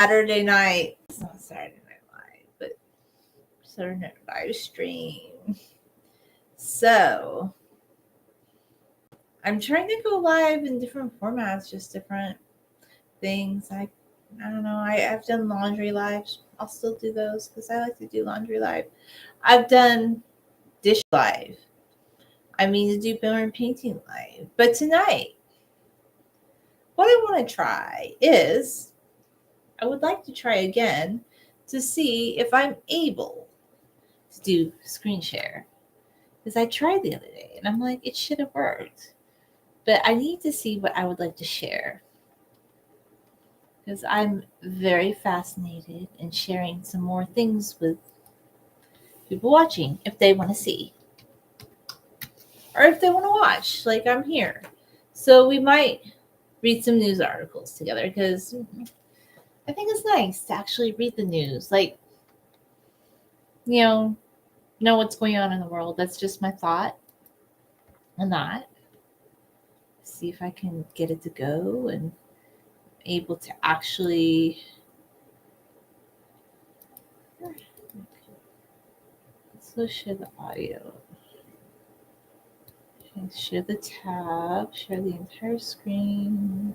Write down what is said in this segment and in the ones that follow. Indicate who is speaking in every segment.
Speaker 1: Saturday night. It's not Saturday Night Live, but Saturday Night Live stream. So I'm trying to go live in different formats, just different things. I don't know. I've done laundry lives. I'll still do those because I like to do laundry live. I've done dish live. I mean to do burn painting live. But tonight, what I want to try is I would like to try again to see if I'm able to do screen share. Because I tried the other day and I'm like, it should have worked. But I need to see what I would like to share. Because I'm very fascinated in sharing some more things with people watching if they want to see. Or if they want to watch, like I'm here. So we might read some news articles together because I think it's nice to actually read the news. Like, know what's going on in the world. That's just my thought on that. See if I can get it to go and able to actually let's share the audio. Share the tab, share the entire screen.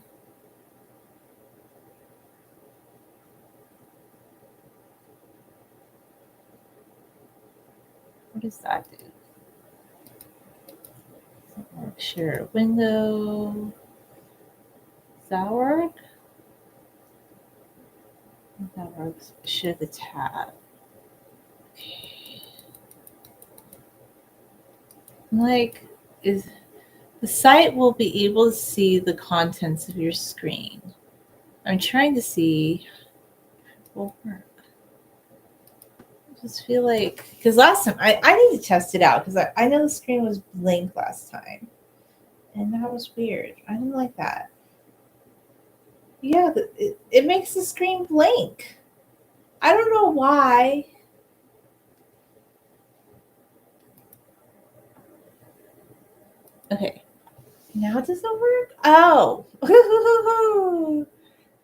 Speaker 1: What does that do? Share a window. Does that work? That works. Share the tab. Okay. Like, is the site will be able to see the contents of your screen. I'm trying to see if it will work. I just feel like, because last time, I need to test it out because I know the screen was blank last time. And that was weird. I didn't like that. Yeah, it makes the screen blank. I don't know why. Okay. Now does it work? Oh.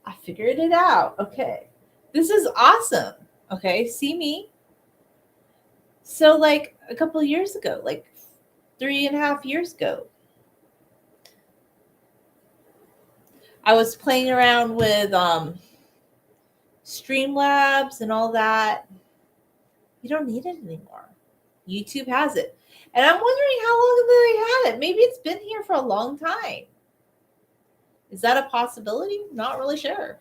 Speaker 1: I figured it out. Okay. This is awesome. Okay. See me? So, like a couple of years ago, like 3.5 years ago, I was playing around with Streamlabs and all that. You don't need it anymore. YouTube has it. And I'm wondering how long have they had it? Maybe it's been here for a long time. Is that a possibility? Not really sure.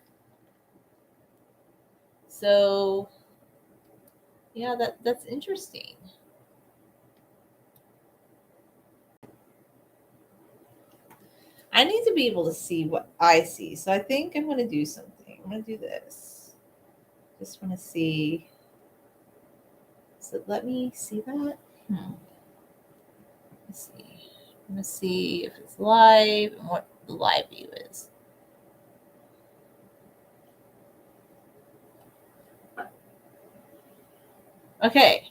Speaker 1: So, yeah, that's interesting. I need to be able to see what I see. So I think I'm going to do something. I'm going to do this. Just want to see. So let me see that. Let's see. I'm going to see if it's live and what the live view is. Okay.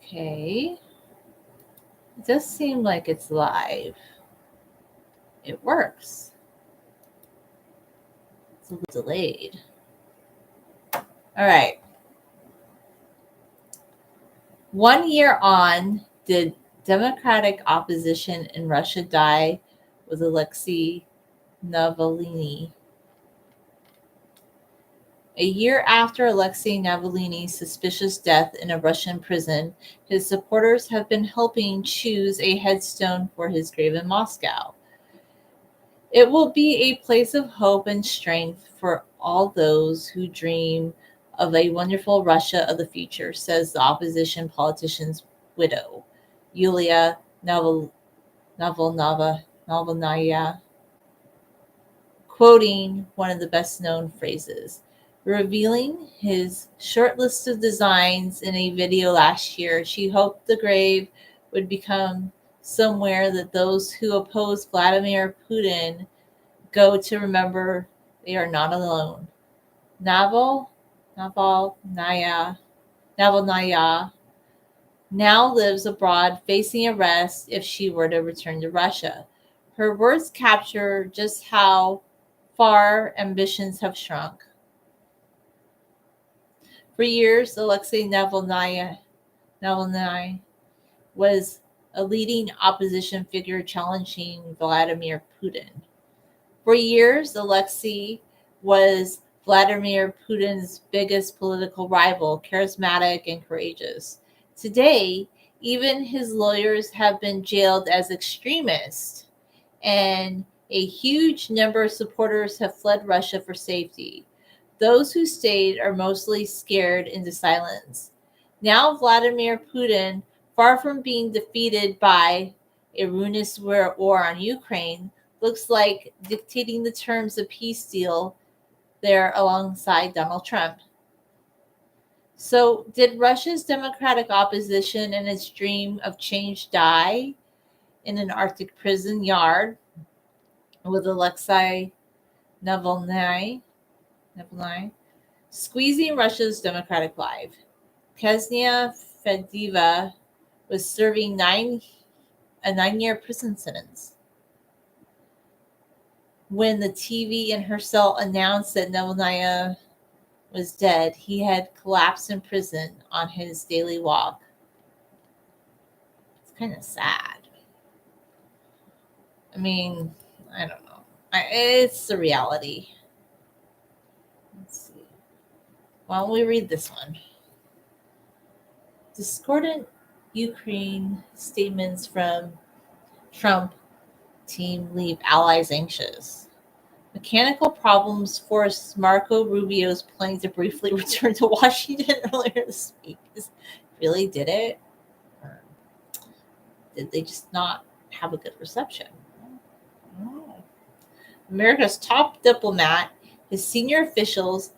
Speaker 1: Okay. It does seem like it's live. It works. It's a little delayed. All right. 1 year on, did democratic opposition in Russia die with Alexei Navalny? A year after Alexei Navalny's suspicious death in a Russian prison, his supporters have been helping choose a headstone for his grave in Moscow. It will be a place of hope and strength for all those who dream of a wonderful Russia of the future, says the opposition politician's widow, Yulia Navalnaya, quoting one of the best-known phrases. Revealing his short list of designs in a video last year, she hoped the grave would become somewhere that those who oppose Vladimir Putin go to remember they are not alone. Navalnaya now lives abroad facing arrest if she were to return to Russia. Her words capture just how far ambitions have shrunk. For years, Alexei Navalny was a leading opposition figure challenging Vladimir Putin. For years, Alexei was Vladimir Putin's biggest political rival, charismatic and courageous. Today, even his lawyers have been jailed as extremists, and a huge number of supporters have fled Russia for safety. Those who stayed are mostly scared into silence. Now, Vladimir Putin, far from being defeated by a ruinous war on Ukraine, looks like dictating the terms of peace deal there alongside Donald Trump. So, did Russia's democratic opposition and its dream of change die in an Arctic prison yard with Alexei Navalny squeezing Russia's democratic life? Ksenia Fedeva was serving a 9-year prison sentence. When the TV in her cell announced that Navalny was dead, he had collapsed in prison on his daily walk. It's kind of sad. I mean, I don't know. It's the reality. Let's see. Why don't we read this one? Discordant Ukraine statements from Trump team leave allies anxious. Mechanical problems forced Marco Rubio's plane to briefly return to Washington earlier this week. Really did it? Or did they just not have a good reception? Oh. America's top diplomat, his senior officials,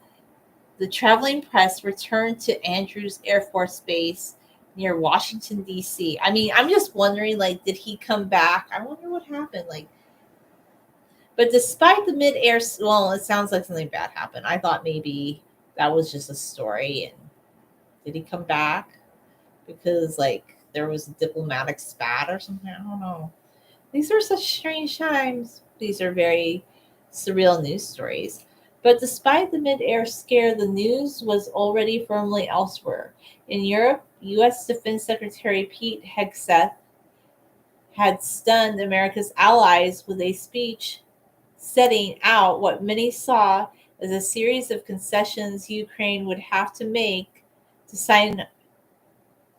Speaker 1: the traveling press returned to Andrews Air Force Base near Washington, D.C. I mean, I'm just wondering, like, did he come back? I wonder what happened. But despite the mid-air, well, it sounds like something bad happened. I thought maybe that was just a story. And did he come back because, like, there was a diplomatic spat or something? I don't know. These are such strange times. These are very surreal news stories. But despite the mid-air scare, the news was already firmly elsewhere. In Europe, U.S. Defense Secretary Pete Hegseth had stunned America's allies with a speech setting out what many saw as a series of concessions Ukraine would have to make to sign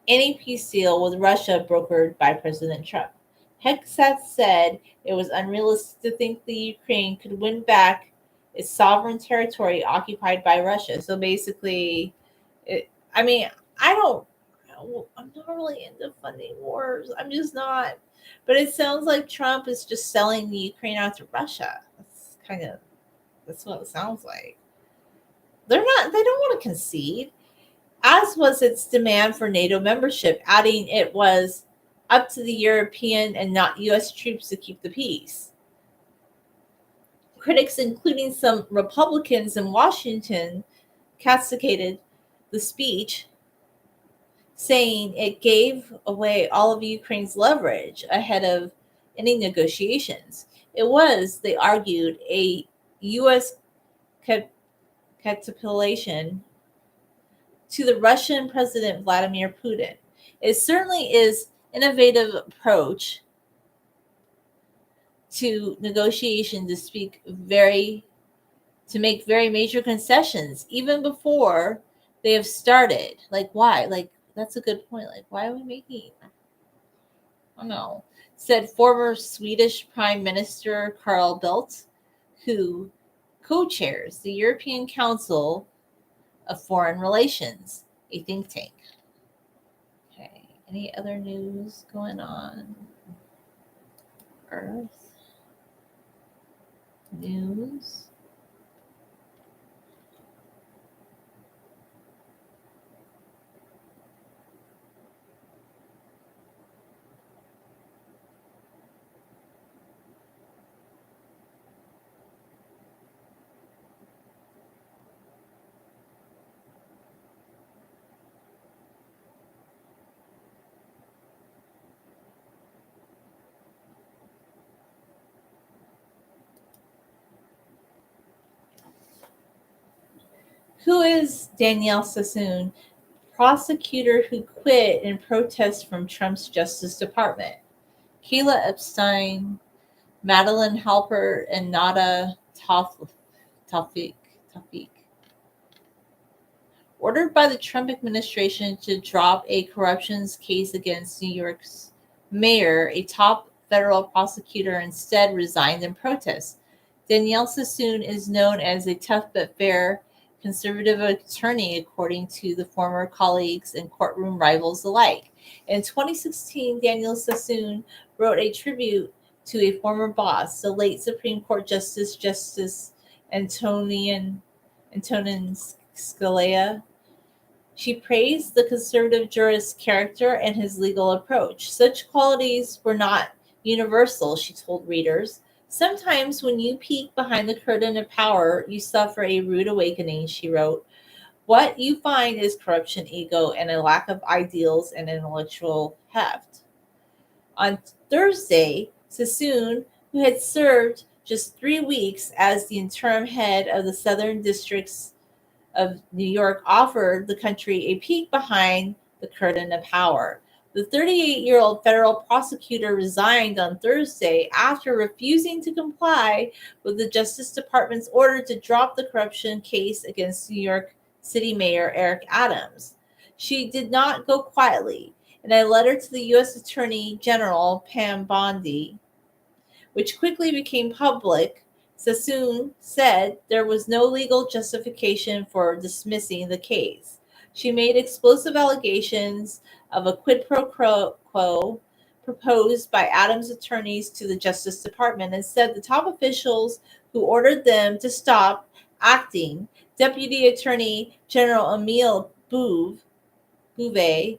Speaker 1: any peace deal with Russia brokered by President Trump. Hegseth said it was unrealistic to think the Ukraine could win back its sovereign territory occupied by Russia. So basically, I mean, I'm not really into funding wars. I'm just not. But it sounds like Trump is just selling the Ukraine out to Russia. That's what it sounds like. They don't want to concede, as was its demand for NATO membership, adding it was up to the European and not US troops to keep the peace. Critics, including some Republicans in Washington, castigated the speech, saying it gave away all of Ukraine's leverage ahead of any negotiations. It was, they argued, a U.S. capitulation to the Russian President Vladimir Putin. It certainly is an innovative approach to negotiation to make very major concessions even before they have started. Like, why? Like, that's a good point. Like, why are we making? I don't know. Said former Swedish Prime Minister Carl Bildt, who co-chairs the European Council of Foreign Relations, a think tank. Okay. Any other news going on? Earth news. Who is Danielle Sassoon, prosecutor who quit in protest from Trump's Justice Department? Kayla Epstein, Madeline Halpert, and Nada Tawfiq. Ordered by the Trump administration to drop a corruption case against New York's mayor, a top federal prosecutor instead resigned in protest. Danielle Sassoon is known as a tough but fair conservative attorney, according to the former colleagues and courtroom rivals alike. In 2016, Danielle Sassoon wrote a tribute to a former boss, the late Supreme Court Justice Antonin Scalia. She praised the conservative jurist's character and his legal approach. Such qualities were not universal, she told readers. Sometimes when you peek behind the curtain of power, you suffer a rude awakening, she wrote. What you find is corruption, ego, and a lack of ideals and intellectual heft. On Thursday, Sassoon, who had served just 3 weeks as the interim head of the Southern District's of New York, offered the country a peek behind the curtain of power. The 38-year-old federal prosecutor resigned on Thursday after refusing to comply with the Justice Department's order to drop the corruption case against New York City Mayor Eric Adams. She did not go quietly. In a letter to the U.S. Attorney General Pam Bondi, which quickly became public, Sassoon said there was no legal justification for dismissing the case. She made explosive allegations of a quid pro quo proposed by Adams' attorneys to the Justice Department and said the top officials who ordered them to stop acting, Deputy Attorney General Emile Bouvet,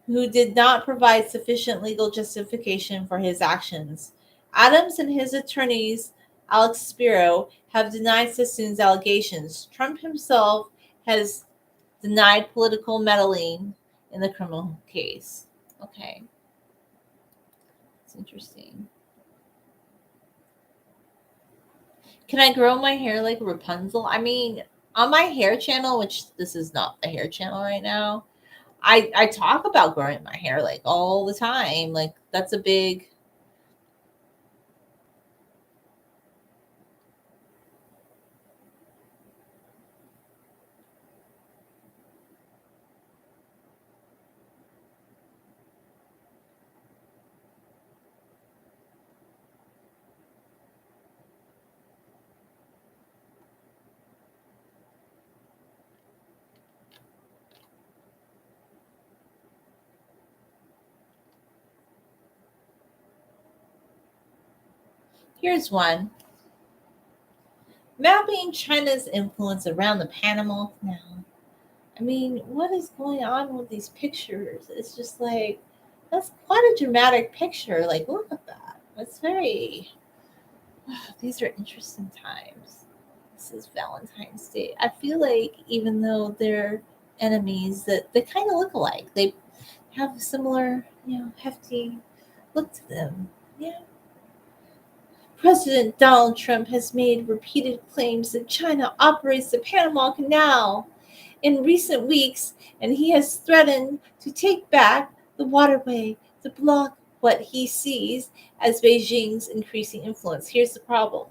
Speaker 1: who did not provide sufficient legal justification for his actions. Adams and his attorneys, Alex Spiro, have denied Sassoon's allegations. Trump himself has denied political meddling in the criminal case. Okay. It's interesting. Can I grow my hair like Rapunzel? I mean, on my hair channel, which this is not the hair channel right now, I talk about growing my hair like all the time. Like that's a big Here's one. Mapping China's influence around the Panama Canal. I mean, what is going on with these pictures? It's just like, that's quite a dramatic picture. Like, look at that. It's very, these are interesting times. This is Valentine's Day. I feel like even though they're enemies, that they kind of look alike. They have a similar, hefty look to them. Yeah. President Donald Trump has made repeated claims that China operates the Panama Canal in recent weeks, and he has threatened to take back the waterway to block what he sees as Beijing's increasing influence. Here's the problem.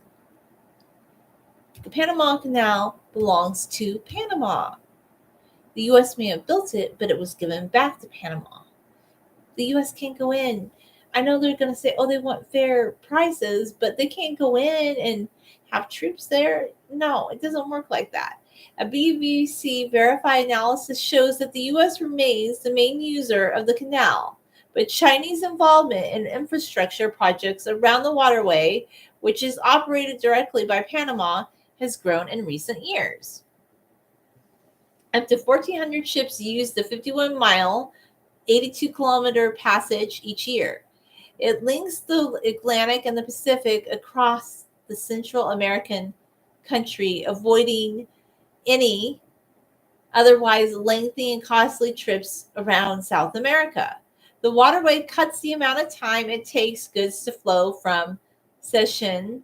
Speaker 1: The Panama Canal belongs to Panama. The U.S. may have built it, but it was given back to Panama. The U.S. can't go in. I know they're going to say, oh, they want fair prices, but they can't go in and have troops there. No, it doesn't work like that. A BBC verified analysis shows that the U.S. remains the main user of the canal, but Chinese involvement in infrastructure projects around the waterway, which is operated directly by Panama, has grown in recent years. Up to 1,400 ships use the 51-mile, 82-kilometer passage each year. It links the Atlantic and the Pacific across the Central American country, avoiding any otherwise lengthy and costly trips around South America. The waterway cuts the amount of time it takes goods to flow from Shenzhen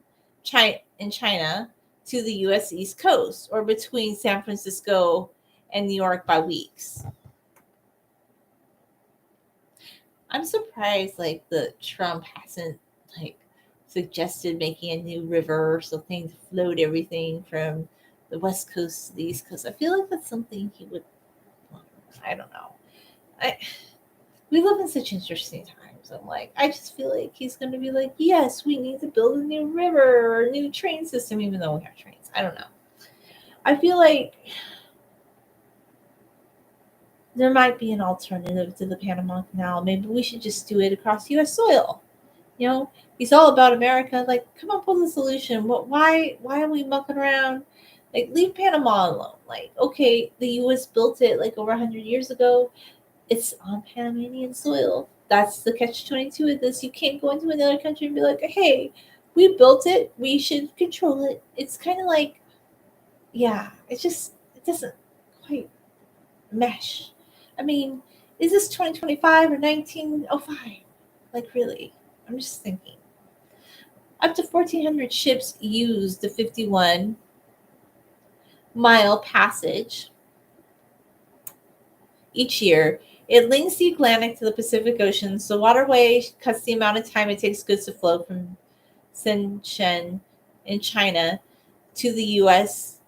Speaker 1: in China to the U.S. East Coast or between San Francisco and New York by weeks. I'm surprised like the Trump hasn't like suggested making a new river or something to float everything from the West Coast to the East Coast. I feel like that's something he would. I don't know. I We live in such interesting times. I'm like, I just feel like he's going to be like, yes, we need to build a new river or a new train system, even though we have trains. I don't know. I feel like there might be an alternative to the Panama Canal. Maybe we should just do it across U.S. soil. You know, he's all about America. Like, come up with a solution. Why are we mucking around? Like, leave Panama alone. Like, okay, the U.S. built it like over 100 years ago. It's on Panamanian soil. That's the catch-22 of this. You can't go into another country and be like, hey, we built it. We should control it. It's kind of like, yeah, it doesn't quite mesh. I mean, is this 2025 or 1905? Like, really? I'm just thinking. Up to 1,400 ships use the 51-mile passage each year. It links the Atlantic to the Pacific Ocean. So waterway cuts the amount of time it takes goods to flow from Shenzhen in China to the U.S.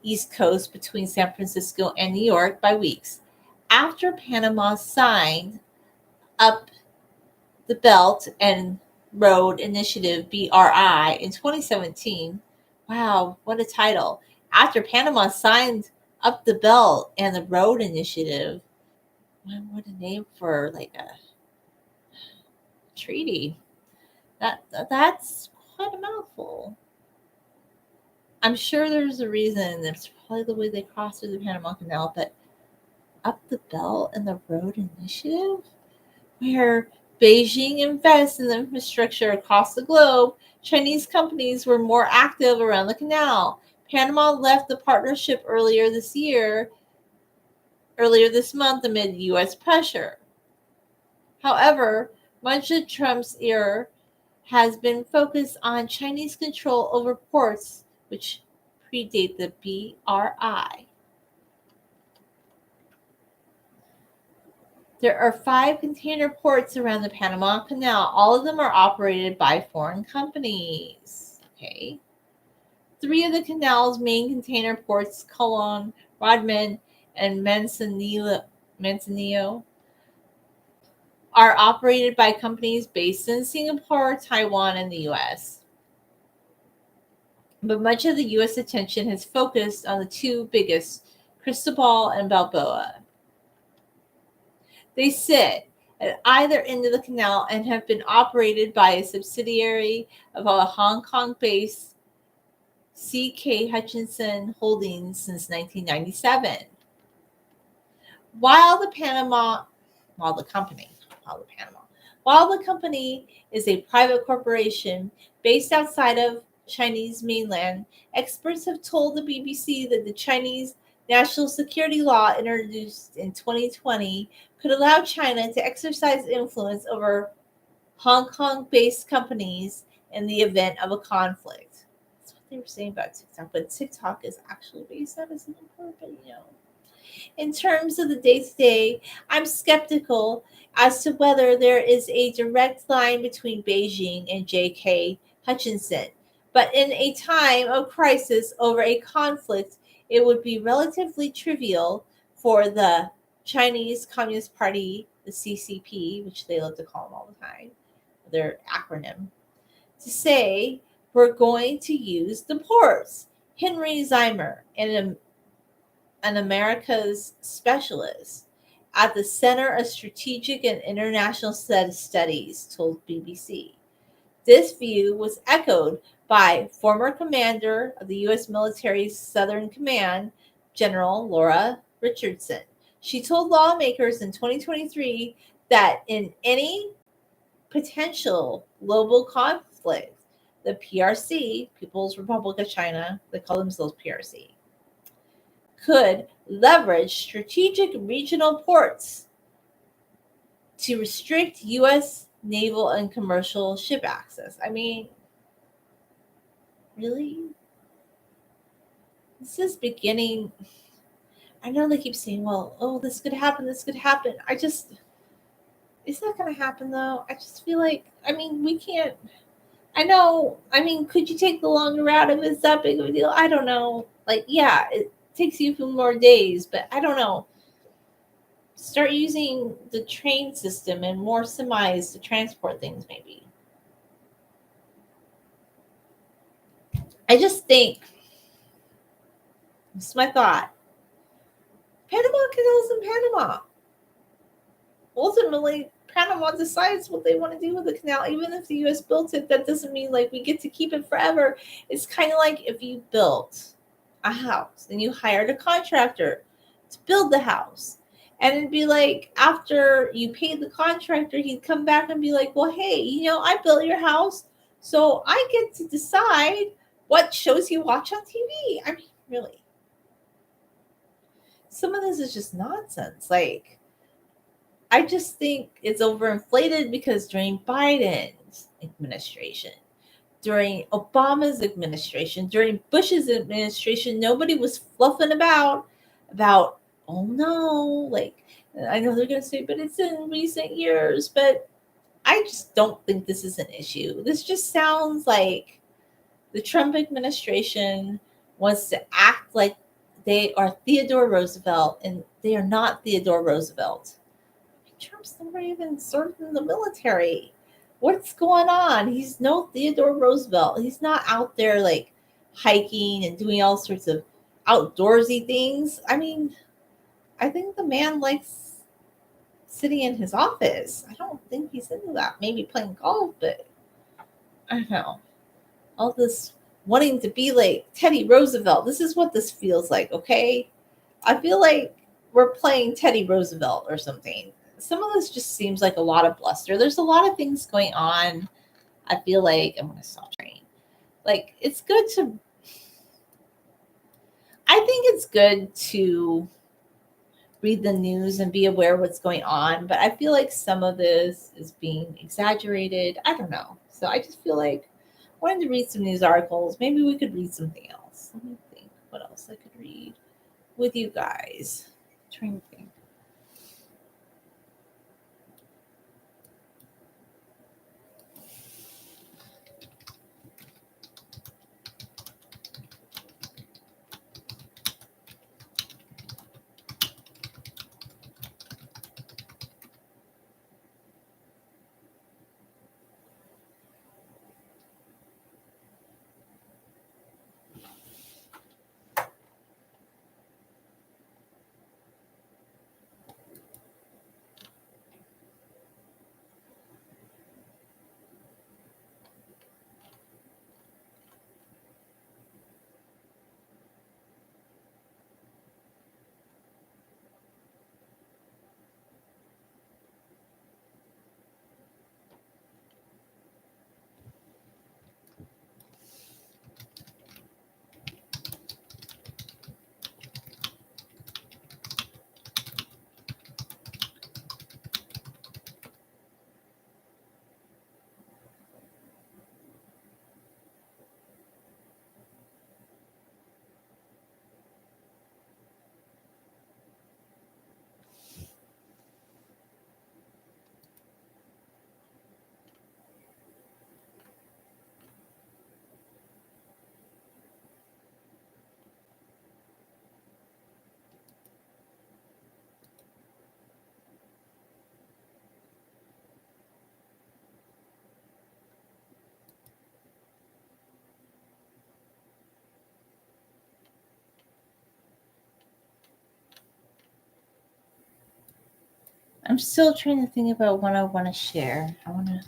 Speaker 1: East Coast between San Francisco and New York by weeks. After Panama signed up the Belt and Road Initiative, BRI, in 2017. Wow, what a title. After Panama signed up the Belt and the Road Initiative, what a name for like a treaty. That's quite a mouthful. I'm sure there's a reason. It's probably the way they crossed through the Panama Canal, but up the Belt and the Road Initiative, where Beijing invests in the infrastructure across the globe, Chinese companies were more active around the canal. Panama left the partnership earlier this month amid U.S. pressure. However, much of Trump's era has been focused on Chinese control over ports, which predate the BRI. There are 5 container ports around the Panama Canal. All of them are operated by foreign companies. Okay. 3 of the canal's main container ports, Colon, Rodman, and Manzanillo, are operated by companies based in Singapore, Taiwan, and the U.S. But much of the U.S. attention has focused on the 2 biggest, Cristobal and Balboa. They sit at either end of the canal and have been operated by a subsidiary of a Hong Kong-based C.K. Hutchison Holdings since 1997. While the company is a private corporation based outside of Chinese mainland, experts have told the BBC that the Chinese national security law introduced in 2020 could allow China to exercise influence over Hong Kong-based companies in the event of a conflict. That's what they were saying about TikTok, but TikTok is actually based out of Singapore, but In terms of the day-to-day, I'm skeptical as to whether there is a direct line between Beijing and J.K. Hutchison. But in a time of crisis over a conflict, it would be relatively trivial for the Chinese Communist Party, the CCP, which they love to call them all the time, their acronym, to say, we're going to use the ports. Henry Zeimer, an America's specialist at the Center of Strategic and International Studies, told BBC. This view was echoed by former commander of the U.S. military's Southern Command, General Laura Richardson. She told lawmakers in 2023 that in any potential global conflict, the PRC, People's Republic of China, they call themselves PRC, could leverage strategic regional ports to restrict U.S. naval and commercial ship access. I mean, really? This is beginning. I know they keep saying, well, oh, this could happen, this could happen. Is that going to happen though? I just feel like, I mean, we can't, I know, I mean, could you take the longer route if it's that big of a deal? I don't know. Like, yeah, it takes you a few more days, but I don't know. Start using the train system and more semis to transport things, maybe. I just think, this is my thought. Panama Canal's in Panama. Ultimately, Panama decides what they want to do with the canal. Even if the U.S. built it, that doesn't mean like we get to keep it forever. It's kind of like if you built a house and you hired a contractor to build the house. And it'd be like after you paid the contractor, he'd come back and be like, well, hey, I built your house, so I get to decide what shows you watch on TV. I mean, really. Some of this is just nonsense. Like, I just think it's overinflated because during Biden's administration, during Obama's administration, during Bush's administration, nobody was fluffing about, oh no, like, I know they're going to say, but it's in recent years, but I just don't think this is an issue. This just sounds like the Trump administration wants to act like they are Theodore Roosevelt, and they are not Theodore Roosevelt. Trump's never even served in the military. What's going on? He's no Theodore Roosevelt. He's not out there like hiking and doing all sorts of outdoorsy things. I mean, I think the man likes sitting in his office. I don't think he's into that. Maybe playing golf, but I don't know. All this wanting to be like Teddy Roosevelt. This is what this feels like, okay? I feel like we're playing Teddy Roosevelt or something. Some of this just seems like a lot of bluster. There's a lot of things going on. I feel like I'm going to stop trying. Like, it's good to, I think it's good to read the news and be aware of what's going on, but I feel like some of this is being exaggerated. I don't know. So I just feel like I wanted to read some news articles. Maybe we could read something else. Let me think what else I could read with you guys. I'm trying to think. I'm still trying to think about what I want to share. I want to.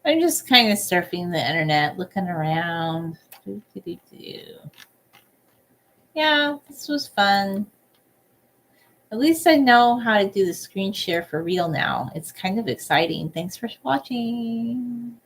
Speaker 1: I'm just kind of surfing the internet, looking around. Yeah, this was fun. At least I know how to do the screen share for real now. It's kind of exciting. Thanks for watching.